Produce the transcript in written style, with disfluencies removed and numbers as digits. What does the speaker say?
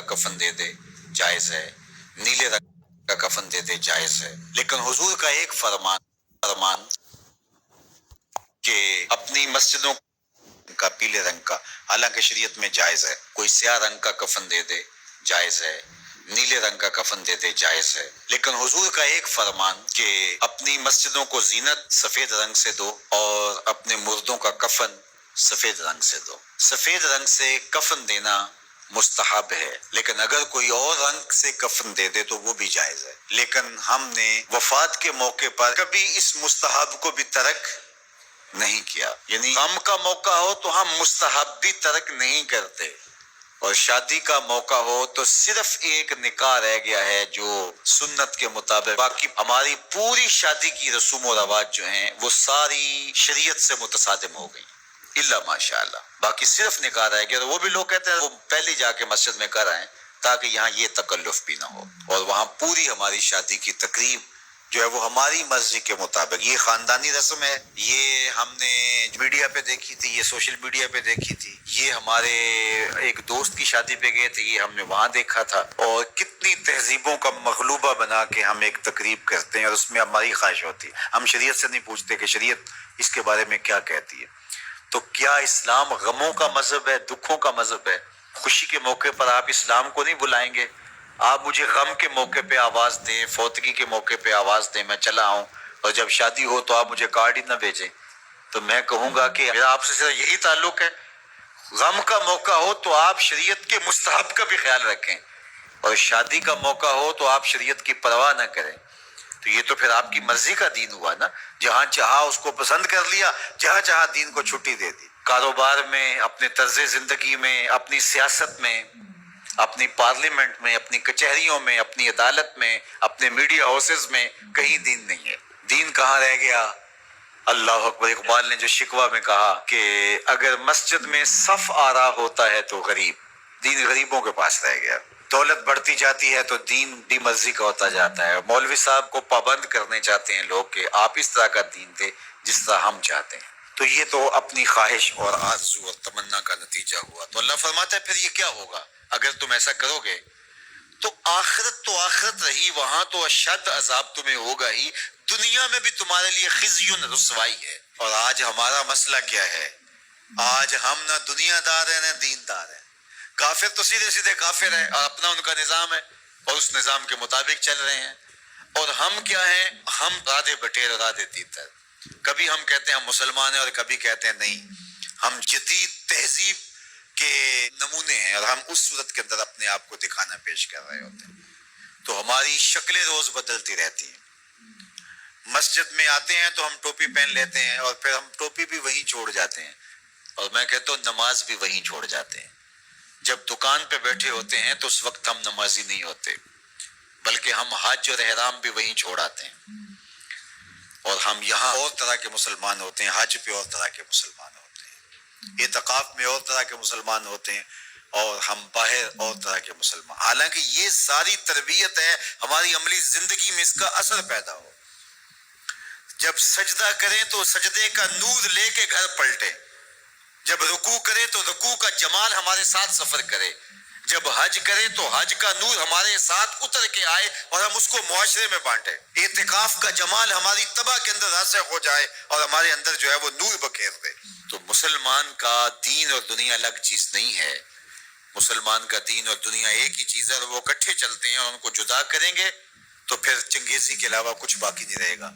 کا کفن دے دے جائز ہے، نیلے رنگ کا کفن دے دے جائز ہے، لیکن حضور کا ایک فرمان کہ اپنی مسجدوں کا پیلے رنگ کا، حالانکہ شریعت میں جائز ہے، کوئی سیاہ رنگ کا کفن دے دے جائز ہے، نیلے رنگ کا کفن دے دے جائز ہے، لیکن حضور کا ایک فرمان کہ اپنی مسجدوں کو زینت سفید رنگ سے دو اور اپنے مردوں کا کفن سفید رنگ سے دو۔ سفید رنگ سے کفن دینا مستحب ہے، لیکن اگر کوئی اور رنگ سے کفن دے دے تو وہ بھی جائز ہے، لیکن ہم نے وفات کے موقع پر کبھی اس مستحب کو بھی ترک نہیں کیا، یعنی غم کا موقع ہو تو ہم مستحب بھی ترک نہیں کرتے، اور شادی کا موقع ہو تو صرف ایک نکاح رہ گیا ہے جو سنت کے مطابق، باقی ہماری پوری شادی کی رسوم و رواج جو ہیں وہ ساری شریعت سے متصادم ہو گئی، الا ماشاء اللہ، باقی صرف نکاح رہ گیا، وہ بھی لوگ کہتے ہیں وہ پہلے جا کے مسجد میں کر آئیں تاکہ یہاں یہ تکلف بھی نہ ہو، اور وہاں پوری ہماری شادی کی تقریب جو ہے وہ ہماری مرضی کے مطابق، یہ خاندانی رسم ہے، یہ ہم نے میڈیا پہ دیکھی تھی، یہ سوشل میڈیا پہ دیکھی تھی، یہ ہمارے ایک دوست کی شادی پہ گئے تھے، یہ ہم نے وہاں دیکھا تھا، اور کتنی تہذیبوں کا مغلوبہ بنا کے ہم ایک تقریب کرتے ہیں اور اس میں ہماری خواہش ہوتی ہے، ہم شریعت سے نہیں پوچھتے کہ شریعت اس کے بارے میں کیا کہتی ہے۔ تو کیا اسلام غموں کا مذہب ہے، دکھوں کا مذہب ہے؟ خوشی کے موقع پر آپ اسلام کو نہیں بلائیں گے؟ آپ مجھے غم کے موقع پہ آواز دیں، فوتگی کے موقع پہ آواز دیں، میں چلا آؤں، اور جب شادی ہو تو آپ مجھے کارڈ ہی نہ بھیجیں، تو میں کہوں گا کہ میرا آپ سے صرف یہی تعلق ہے۔ غم کا موقع ہو تو آپ شریعت کے مستحب کا بھی خیال رکھیں، اور شادی کا موقع ہو تو آپ شریعت کی پرواہ نہ کریں، تو یہ تو پھر آپ کی مرضی کا دین ہوا نا، جہاں چاہا اس کو پسند کر لیا، جہاں چاہا دین کو چھٹی دے دی، کاروبار میں، اپنے طرز زندگی میں، اپنی سیاست میں، اپنی پارلیمنٹ میں، اپنی کچہریوں میں، اپنی عدالت میں، اپنے میڈیا ہاؤسز میں، کہیں دین نہیں ہے۔ دین کہاں رہ گیا؟ اللہ اکبر، اقبال نے جو شکوہ میں کہا کہ اگر مسجد میں صف آ رہا ہوتا ہے تو غریب، دین غریبوں کے پاس رہ گیا، دولت بڑھتی جاتی ہے تو دین بھی مرضی کا ہوتا جاتا ہے، مولوی صاحب کو پابند کرنے چاہتے ہیں لوگ کہ آپ اس طرح کا دین دے جس طرح ہم چاہتے ہیں، تو یہ تو اپنی خواہش اور آرزو اور تمنا کا نتیجہ ہوا۔ تو اللہ فرماتا ہے پھر یہ کیا ہوگا اگر تم ایسا کرو گے، تو آخرت رہی، وہاں تو اشد عذاب تمہیں ہوگا ہی، دنیا میں بھی تمہارے لیے خزی رسوائی ہے۔ اور آج ہمارا مسئلہ کیا ہے؟ آج ہم نہ دنیا دار ہیں نہ دین دار ہیں، کافر تو سیدھے سیدھے کافر ہیں اور اپنا ان کا نظام ہے اور اس نظام کے مطابق چل رہے ہیں، اور ہم کیا ہیں؟ ہم رادے بٹیر اور رادے تیتر، کبھی ہم کہتے ہیں ہم مسلمان ہیں اور کبھی کہتے ہیں نہیں ہم جدید تہذیب کے نمونے ہیں، اور ہم اس صورت کے اندر اپنے آپ کو دکھانا پیش کر رہے ہوتے ہیں، تو ہماری شکلیں روز بدلتی رہتی ہیں۔ مسجد میں آتے ہیں تو ہم ٹوپی پہن لیتے ہیں اور پھر ہم ٹوپی بھی وہیں چھوڑ جاتے ہیں، اور میں کہتا ہوں نماز بھی وہیں چھوڑ جاتے ہیں۔ جب دکان پہ بیٹھے ہوتے ہیں تو اس وقت ہم نمازی نہیں ہوتے، بلکہ ہم حج اور احرام بھی وہیں چھوڑ آتے ہیں، اور ہم یہاں اور طرح کے مسلمان ہوتے ہیں، حج پہ اور طرح کے مسلمان ہوتے ہیں، اعتکاف میں اور طرح کے مسلمان ہوتے ہیں، اور ہم باہر اور طرح کے مسلمان، حالانکہ یہ ساری تربیت ہے ہماری عملی زندگی میں اس کا اثر پیدا ہو۔ جب سجدہ کریں تو سجدے کا نور لے کے گھر پلٹے، جب رکوع کرے تو رکوع کا جمال ہمارے ساتھ سفر کرے، جب حج کرے تو حج کا نور ہمارے ساتھ اتر کے آئے اور ہم اس کو معاشرے میں بانٹے، اعتکاف کا جمال ہماری طبع کے اندر راسخ ہو جائے اور ہمارے اندر جو ہے وہ نور بکھیر دے۔ تو مسلمان کا دین اور دنیا الگ چیز نہیں ہے، مسلمان کا دین اور دنیا ایک ہی چیز ہے، اور وہ اکٹھے چلتے ہیں، اور ان کو جدا کریں گے تو پھر چنگیزی کے علاوہ کچھ باقی نہیں رہے گا۔